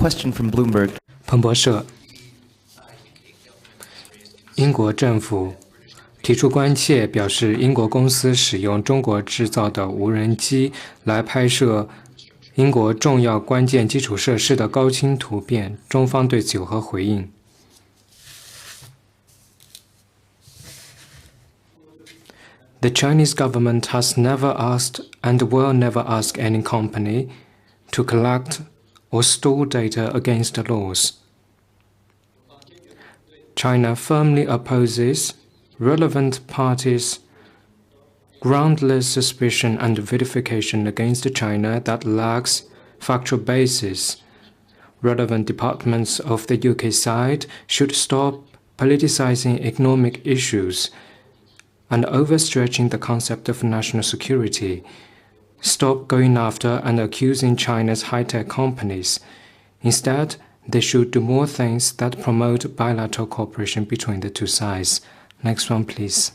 question from Bloomberg. 彭博社，英国政府提出关切，表示英国公司使用中国制造的无人机来拍摄英国重要关键基础设施的高清图片，中方对此有何回应？ The Chinese government has never asked and will never ask any company to collect or store data against the laws. China firmly opposes relevant parties' groundless suspicion and vilification against China that lacks factual basis. Relevant departments of the UK side should stop politicizing economic issues and overstretching the concept of national security. Stop going after and accusing China's high-tech companies. Instead, they should do more things that promote bilateral cooperation between the two sides. Next one, please.